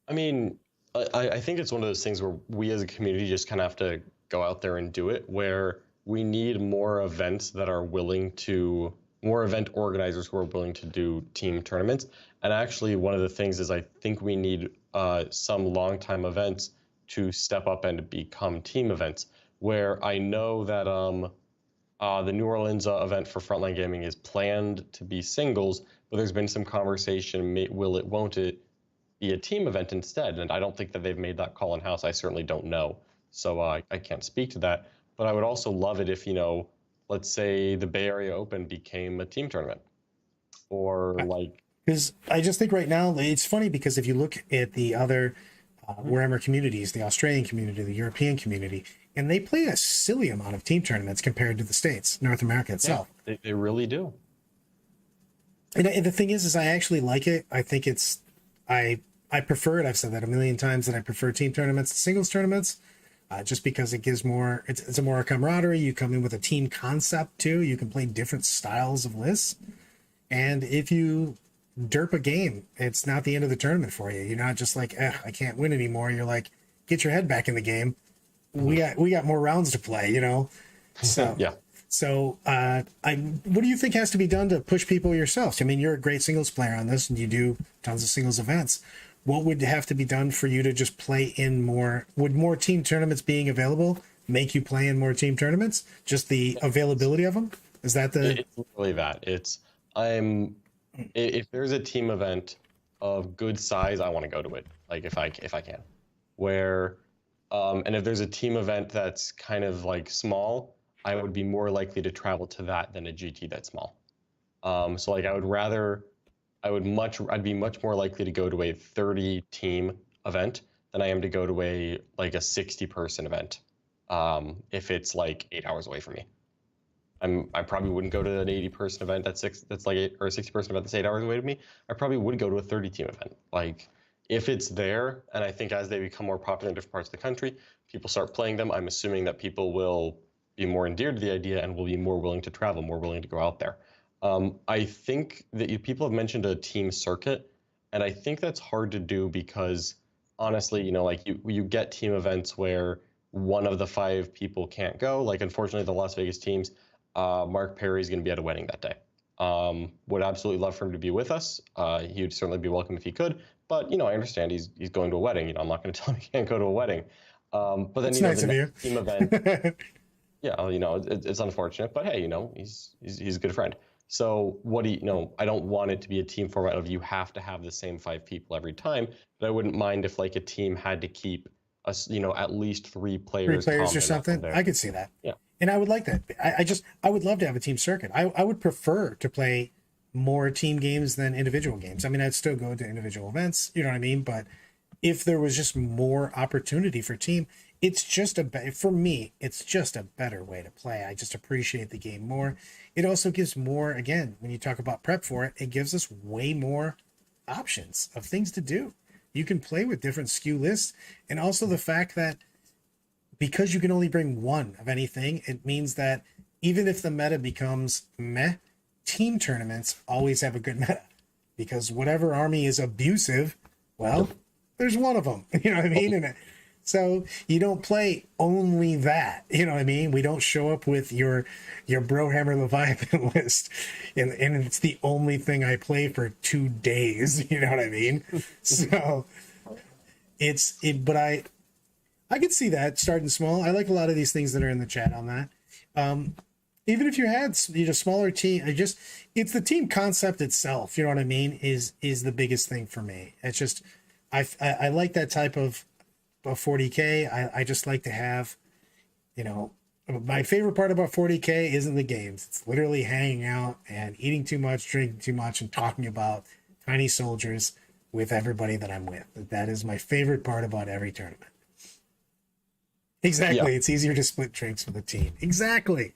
I mean, I think it's one of those things where we as a community just kind of have to go out there and do it, where we need more events that are willing to, more event organizers who are willing to do team tournaments. And actually, one of the things is I think we need some long time events to step up and become team events. Where I know that the New Orleans event for Frontline Gaming is planned to be singles, but there's been some conversation, will it, won't it be a team event instead? And I don't think that they've made that call in-house. I certainly don't know. So I can't speak to that. But I would also love it if, let's say the Bay Area Open became a team tournament. Or like...
Because I just think right now, it's funny because if you look at the other Warhammer communities, the Australian community, the European community, and they play a silly amount of team tournaments compared to the States, North America itself.
Yeah, they really do.
And the thing is I actually like it. I think it's, I prefer it. I've said that a million times that I prefer team tournaments to singles tournaments, just because it gives more, it's a more camaraderie. You come in with a team concept too. You can play different styles of lists. And if you derp a game, it's not the end of the tournament for you. You're not just like, I can't win anymore. You're like, get your head back in the game. We got more rounds to play, So
yeah.
So what do you think has to be done to push people yourself? I mean, you're a great singles player on this, and you do tons of singles events. What would have to be done for you to just play in more? Would more team tournaments being available make you play in more team tournaments? Just the availability of them? Is that the?
It's really that. If there's a team event of good size, I want to go to it. Like if I can, where. And if there's a team event that's kind of like small, I would be more likely to travel to that than a GT that's small. So like I'd be much more likely to go to a 30 team event than I am to go to a 60 person event. If it's like 8 hours away from me, I probably wouldn't go to an 80 person event or a 60 person event that's 8 hours away from me. I probably would go to a 30 team event. Like, if it's there, and I think as they become more popular in different parts of the country, people start playing them, I'm assuming that people will be more endeared to the idea and will be more willing to travel, more willing to go out there. I think that people have mentioned a team circuit, and I think that's hard to do because, honestly, you get team events where one of the 5 people can't go. Like, unfortunately, the Las Vegas teams, Mark Perry's going to be at a wedding that day. Would absolutely love for him to be with us. He would certainly be welcome if he could. But I understand he's going to a wedding. I'm not going to tell him he can't go to a wedding. But then
It's nice
the
of you.
team event, yeah, it's unfortunate. But hey, he's a good friend. So what do you I don't want it to be a team format of you have to have the same 5 people every time. But I wouldn't mind if like a team had to keep us, at least 3 players.
3 players or something. I could see that.
Yeah.
And I would like that. I would love to have a team circuit. I would prefer to play more team games than individual games. I mean, I'd still go to individual events, you know what I mean? But if there was just more opportunity for team, it's just for me, it's just a better way to play. I just appreciate the game more. It also gives more, again, when you talk about prep for it, it gives us way more options of things to do. You can play with different SKU lists. And also the fact that because you can only bring one of anything, it means that even if the meta becomes meh, team tournaments always have a good meta, because whatever army is abusive, well, there's one of them, you know what I mean? And so you don't play only that, you know what I mean? We don't show up with your Brohammer Leviathan list and it's the only thing I play for 2 days, you know what I mean? So but I could see that starting small. I like a lot of these things that are in the chat on that. Even if you had smaller team, it's the team concept itself. You know what I mean? Is the biggest thing for me. It's just I like that type of 40K. I just like to have, my favorite part about 40K isn't the games. It's literally hanging out and eating too much, drinking too much, and talking about tiny soldiers with everybody that I'm with. That is my favorite part about every tournament. Exactly. Yeah. It's easier to split drinks with a team. Exactly.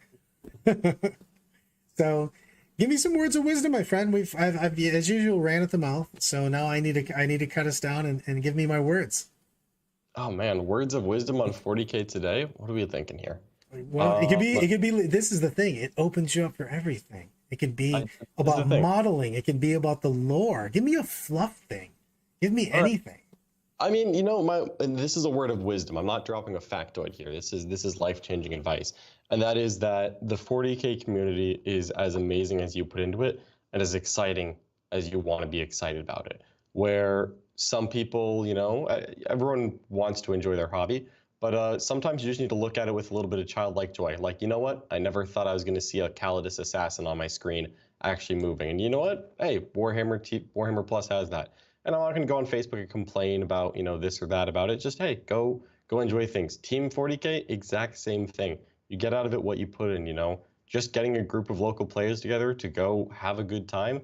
So give me some words of wisdom, my friend. I've as usual ran at the mouth, so now I need to cut us down and give me my words.
Oh man, words of wisdom on 40K today. What are we thinking here?
Well, it could be this is the thing, it opens you up for everything. It could be about modeling, it can be about the lore. Give me a fluff thing, give me anything.
I mean, and this is a word of wisdom. I'm not dropping a factoid here. This is life-changing advice. And that is that the 40K community is as amazing as you put into it and as exciting as you want to be excited about it. Where some people, everyone wants to enjoy their hobby, but sometimes you just need to look at it with a little bit of childlike joy. Like, you know what? I never thought I was going to see a Calidus assassin on my screen actually moving. And you know what? Hey, Warhammer Plus has that. And I'm not going to go on Facebook and complain about, this or that about it. Just, hey, go enjoy things. Team 40K, exact same thing. You get out of it what you put in, just getting a group of local players together to go have a good time,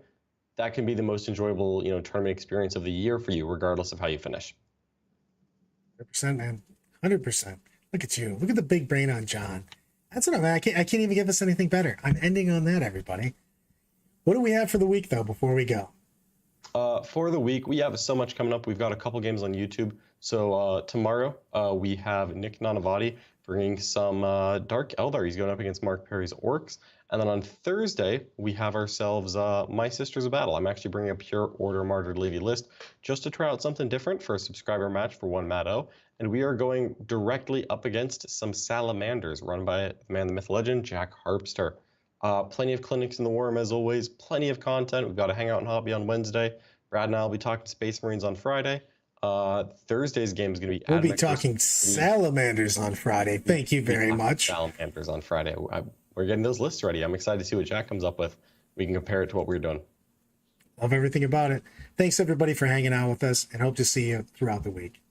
that can be the most enjoyable, tournament experience of the year for you, regardless of how you finish.
100%, man. 100%. Look at you. Look at the big brain on John. That's what I can't even give us anything better. I'm ending on that, everybody. What do we have for the week, though, before we go?
For the week, we have so much coming up. We've got a couple games on YouTube. So tomorrow, we have Nick Nanavati bringing some Dark Eldar. He's going up against Mark Perry's Orks. And then on Thursday, we have ourselves My Sisters of Battle. I'm actually bringing a Pure Order Martyred Levy list just to try out something different for a subscriber match for one Matt O. And we are going directly up against some Salamanders run by the man, the myth, legend, Jack Harpster. Plenty of clinics in the Worm, as always. Plenty of content. We've got a Hangout and Hobby on Wednesday. Brad and I will be talking Space Marines on Friday. Thursday's game is going to be...
We'll be talking Salamanders on Friday. Thank you very much.
Salamanders on Friday. We're getting those lists ready. I'm excited to see what Jack comes up with. We can compare it to what we're doing.
Love everything about it. Thanks, everybody, for hanging out with us, and hope to see you throughout the week.